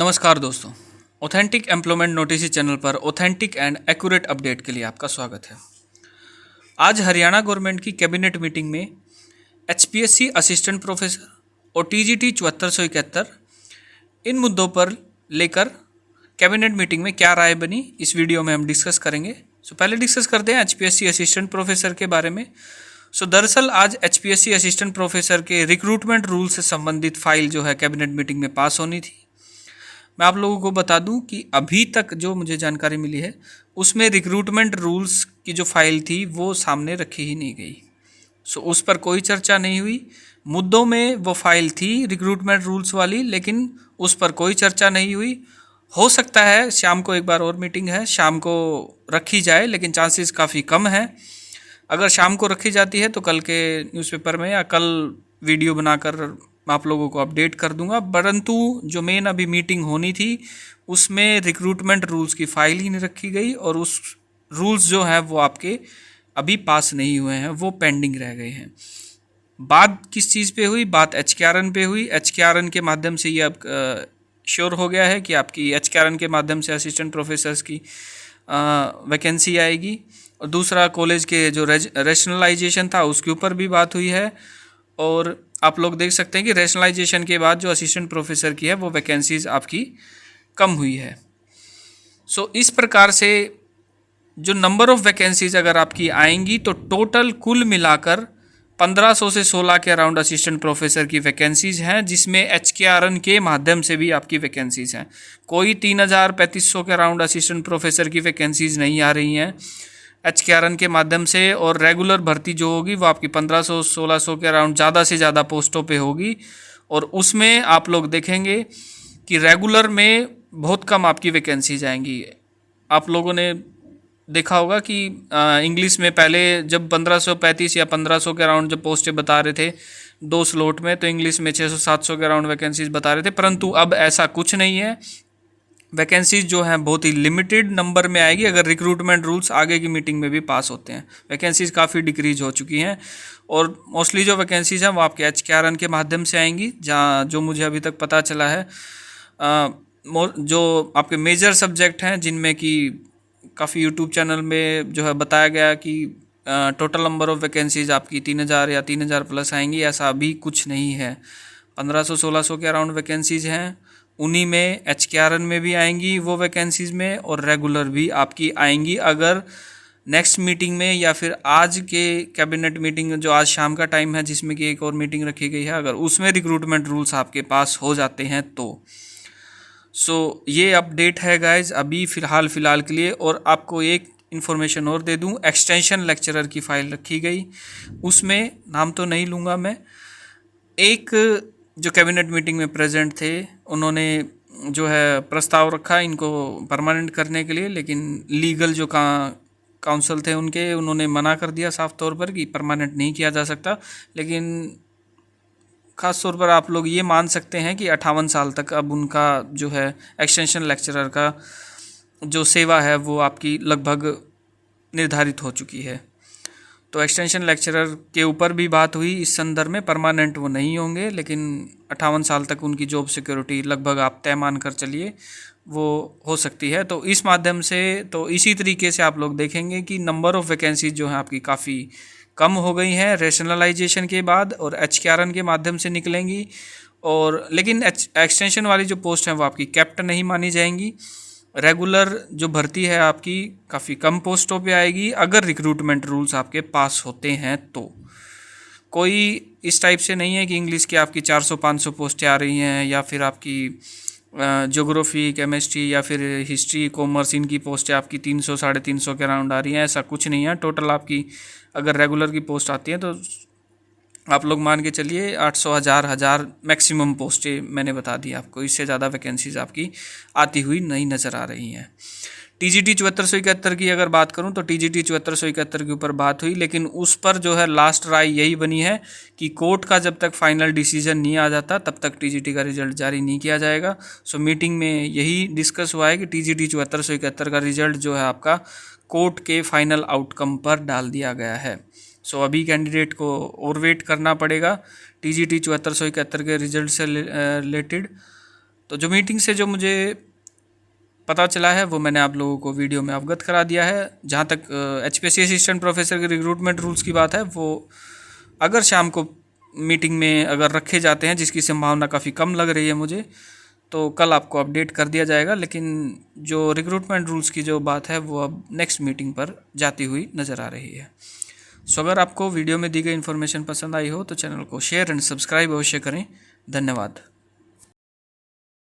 नमस्कार दोस्तों, authentic employment notice channel पर ऑथेंटिक एंड एक्यूरेट अपडेट के लिए आपका स्वागत है। आज हरियाणा गवर्नमेंट की कैबिनेट मीटिंग में एचपीएससी असिस्टेंट प्रोफेसर और टीजीटी 7471 इन मुद्दों पर लेकर कैबिनेट मीटिंग में क्या राय बनी, इस वीडियो में हम डिस्कस करेंगे। पहले डिस्कस करते हैं एचपीएससी असिस्टेंट प्रोफेसर के बारे में। दरअसल आज एचपीएससी असिस्टेंट प्रोफेसर के रिक्रूटमेंट रूल से संबंधित फाइल जो है कैबिनेट मीटिंग में पास होनी थी। मैं आप लोगों को बता दूं कि अभी तक जो मुझे जानकारी मिली है उसमें रिक्रूटमेंट रूल्स की जो फाइल थी वो सामने रखी ही नहीं गई। उस पर कोई चर्चा नहीं हुई। मुद्दों में वो फाइल थी रिक्रूटमेंट रूल्स वाली, लेकिन उस पर कोई चर्चा नहीं हुई। हो सकता है शाम को एक बार और मीटिंग है, शाम को रखी जाए, लेकिन चांसेस काफ़ी कम है। अगर शाम को रखी जाती है तो कल के न्यूज़पेपर में या कल वीडियो बनाकर मैं आप लोगों को अपडेट कर दूंगा। परंतु जो मेन अभी मीटिंग होनी थी उसमें रिक्रूटमेंट रूल्स की फाइल ही नहीं रखी गई और उस रूल्स जो है वो आपके अभी पास नहीं हुए हैं, वो पेंडिंग रह गए हैं। बात किस चीज़ पे हुई? बात एचकेआरएन पे हुई। एचकेआरएन के माध्यम से ये अब श्योर हो गया है कि आपकी एचकेआरएन के माध्यम से असिस्टेंट प्रोफेसर्स की वैकेंसी आएगी। और दूसरा, कॉलेज के जो रैशनलाइजेशन था उसके ऊपर भी बात हुई है। और आप लोग देख सकते हैं कि रैशनलाइजेशन के बाद जो असिस्टेंट प्रोफेसर की है वो वैकेंसीज आपकी कम हुई है। इस प्रकार से जो नंबर ऑफ वैकेंसीज अगर आपकी आएंगी तो टोटल कुल मिलाकर 1500 से 16 के अराउंड असिस्टेंट प्रोफेसर की वैकेंसीज हैं, जिसमें एचकेआरएन के माध्यम से भी आपकी वैकेंसीज हैं। कोई 3000-3500 के अराउंड असिस्टेंट प्रोफेसर की वैकेंसीज नहीं आ रही हैं एचकेआरएन के माध्यम से। और रेगुलर भर्ती जो होगी वो आपकी 1500-1600 के अराउंड ज़्यादा से ज़्यादा पोस्टों पे होगी। और उसमें आप लोग देखेंगे कि रेगुलर में बहुत कम आपकी वैकेंसीज आएंगी। आप लोगों ने देखा होगा कि इंग्लिश में पहले जब 1535 या 1500 के अराउंड जब पोस्टें बता रहे थे 2 स्लॉट में, तो इंग्लिश में 600-700 के अराउंड वैकेंसीज बता रहे थे। परंतु अब ऐसा कुछ नहीं है। वैकेंसीज जो हैं बहुत ही लिमिटेड नंबर में आएगी अगर रिक्रूटमेंट रूल्स आगे की मीटिंग में भी पास होते हैं। वैकेंसीज काफ़ी डिक्रीज हो चुकी हैं और मोस्टली जो वैकेंसीज हैं वो आपके एचकेआरएन के माध्यम से आएंगी। जहाँ जो मुझे अभी तक पता चला है जो आपके मेजर सब्जेक्ट हैं जिनमें कि काफ़ी यूट्यूब चैनल में जो है बताया गया कि टोटल नंबर ऑफ़ वैकेंसीज आपकी 3000 या 3000 प्लस आएंगी, ऐसा अभी कुछ नहीं है। 1500-1600 के अराउंड वैकेंसीज हैं, उन्हीं में एचकेआरएन में भी आएंगी वो वैकेंसीज में, और रेगुलर भी आपकी आएंगी अगर नेक्स्ट मीटिंग में या फिर आज के कैबिनेट मीटिंग जो आज शाम का टाइम है जिसमें कि एक और मीटिंग रखी गई है, अगर उसमें रिक्रूटमेंट रूल्स आपके पास हो जाते हैं तो। ये अपडेट है गाइज अभी फ़िलहाल के लिए। और आपको एक इन्फॉर्मेशन और दे दूं, एक्सटेंशन लेक्चरर की फ़ाइल रखी गई, उसमें नाम तो नहीं लूँगा मैं, एक जो कैबिनेट मीटिंग में प्रेजेंट थे उन्होंने जो है प्रस्ताव रखा इनको परमानेंट करने के लिए, लेकिन लीगल जो काउंसिल थे उन्होंने मना कर दिया साफ तौर पर कि परमानेंट नहीं किया जा सकता। लेकिन ख़ास तौर पर आप लोग ये मान सकते हैं कि 58 साल तक अब उनका जो है एक्सटेंशन लेक्चरर का जो सेवा है वो आपकी लगभग निर्धारित हो चुकी है। तो एक्सटेंशन लेक्चरर के ऊपर भी बात हुई इस संदर्भ में। परमानेंट वो नहीं होंगे, लेकिन 58 साल तक उनकी जॉब सिक्योरिटी लगभग आप तय मान कर चलिए वो हो सकती है। तो इस माध्यम से तो इसी तरीके से आप लोग देखेंगे कि नंबर ऑफ़ वैकेंसीज जो हैं आपकी काफ़ी कम हो गई हैं रैशनलाइजेशन के बाद और एचकेआरएन के माध्यम से निकलेंगी। और लेकिन एक्सटेंशन वाली जो पोस्ट हैं वो आपकी कैप्ट नहीं मानी जाएंगी। रेगुलर जो भर्ती है आपकी काफ़ी कम पोस्टों पे आएगी अगर रिक्रूटमेंट रूल्स आपके पास होते हैं तो। कोई इस टाइप से नहीं है कि इंग्लिश की आपकी 400-500 पोस्टें आ रही हैं या फिर आपकी ज्योग्राफी, केमिस्ट्री या फिर हिस्ट्री, कॉमर्स, इनकी पोस्टें आपकी 300-350 के अराउंड आ रही हैं, ऐसा कुछ नहीं है। टोटल आपकी अगर रेगुलर की पोस्ट आती है तो आप लोग मान के चलिए 800-1000 मैक्सिमम पोस्टें मैंने बता दी आपको। इससे ज़्यादा वैकेंसीज आपकी आती हुई नहीं नज़र आ रही हैं। टीजीटी 7471 की अगर बात करूं तो टीजीटी 7471 के ऊपर बात हुई, लेकिन उस पर जो है लास्ट राय यही बनी है कि कोर्ट का जब तक फाइनल डिसीजन नहीं आ जाता तब तक टीजीटी का रिजल्ट जारी नहीं किया जाएगा। मीटिंग में यही डिस्कस हुआ है कि टीजीटी 7471 का रिजल्ट जो है आपका कोर्ट के फाइनल आउटकम पर डाल दिया गया है। अभी कैंडिडेट को और वेट करना पड़ेगा टीजीटी 7471 के रिजल्ट से रिलेटेड। तो जो मीटिंग से जो मुझे पता चला है वो मैंने आप लोगों को वीडियो में अवगत करा दिया है। जहाँ तक HPSC असिस्टेंट प्रोफेसर के रिक्रूटमेंट रूल्स की बात है, वो अगर शाम को मीटिंग में अगर रखे जाते हैं, जिसकी संभावना काफ़ी कम लग रही है मुझे, तो कल आपको अपडेट कर दिया जाएगा। लेकिन जो रिक्रूटमेंट रूल्स की जो बात है वो अब नेक्स्ट मीटिंग पर जाती हुई नज़र आ रही है। सो अगर आपको वीडियो में दी गई इन्फॉर्मेशन पसंद आई हो तो चैनल को शेयर एंड सब्सक्राइब अवश्य करें। धन्यवाद।